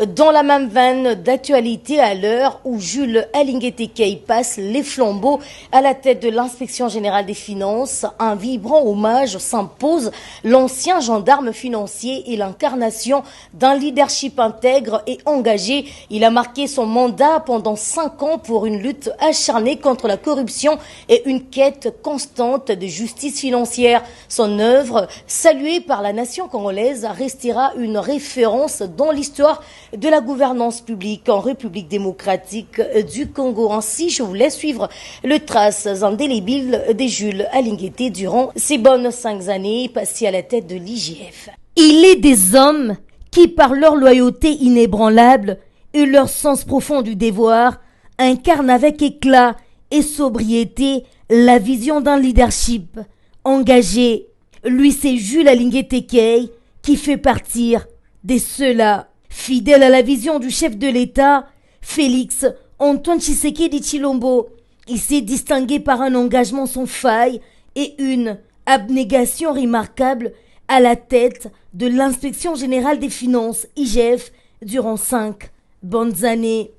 Dans la même veine d'actualité, à l'heure où Jules Alingué-Tekei passe les flambeaux à la tête de l'inspection générale des finances, un vibrant hommage s'impose. L'ancien gendarme financier est l'incarnation d'un leadership intègre et engagé. Il a marqué son mandat pendant 5 ans pour une lutte acharnée contre la corruption et une quête constante de justice financière. Son œuvre, saluée par la nation congolaise, restera une référence dans l'histoire de la gouvernance publique en République démocratique du Congo. Ainsi, je vous laisse suivre le trace indélébile de Jules Alingué durant ces bonnes 5 années passées à la tête de l'IGF. Il est des hommes qui, par leur loyauté inébranlable et leur sens profond du devoir, incarnent avec éclat et sobriété la vision d'un leadership engagé. Lui, c'est Jules Alingué-Tekei qui fait partir de ceux-là. Fidèle à la vision du chef de l'État, Félix Antoine Tshisekedi Tshilombo, il s'est distingué par un engagement sans faille et une abnégation remarquable à la tête de l'inspection générale des finances, IGF, durant 5 bonnes années.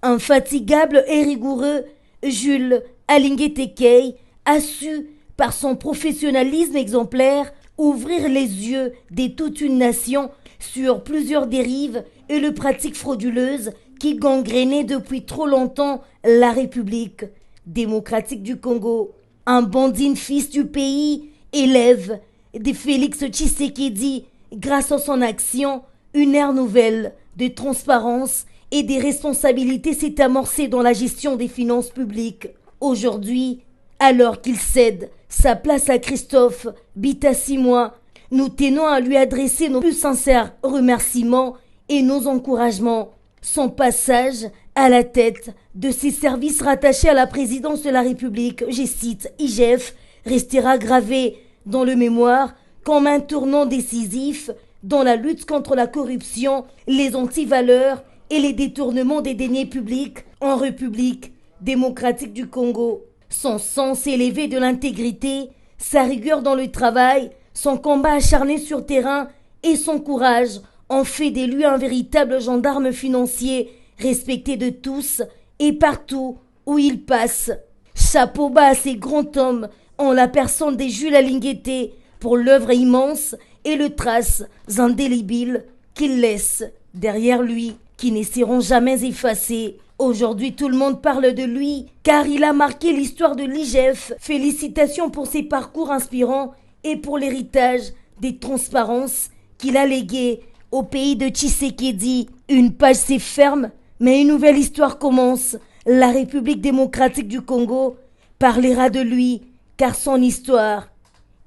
Infatigable et rigoureux, Jules Alingué-Tekei a su, par son professionnalisme exemplaire, ouvrir les yeux de toute une nation sur plusieurs dérives et les pratiques frauduleuses qui gangrénaient depuis trop longtemps la République démocratique du Congo. Un bandit fils du pays, élève de Félix Tshisekedi, grâce à son action, une ère nouvelle de transparence et des responsabilités s'est amorcée dans la gestion des finances publiques. Aujourd'hui, alors qu'il cède sa place à Christophe Bitassimwa, nous tenons à lui adresser nos plus sincères remerciements et nos encouragements. Son passage à la tête de ces services rattachés à la présidence de la République, je cite IGF, restera gravé dans le mémoire comme un tournant décisif dans la lutte contre la corruption, les antivaleurs et les détournements des deniers publics en République démocratique du Congo. Son sens élevé de l'intégrité, sa rigueur dans le travail, son combat acharné sur terrain et son courage ont fait de lui un véritable gendarme financier, respecté de tous et partout où il passe. Chapeau bas à ces grands hommes en la personne de Jules Alingué pour l'œuvre immense et le trace indélébile qu'il laisse derrière lui, qui ne seront jamais effacés. Aujourd'hui, tout le monde parle de lui, car il a marqué l'histoire de l'IGF. Félicitations pour ses parcours inspirants et pour l'héritage des transparences qu'il a légué au pays de Tshisekedi. Une page s'est ferme, mais une nouvelle histoire commence. La République démocratique du Congo parlera de lui, car son histoire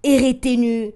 est retenue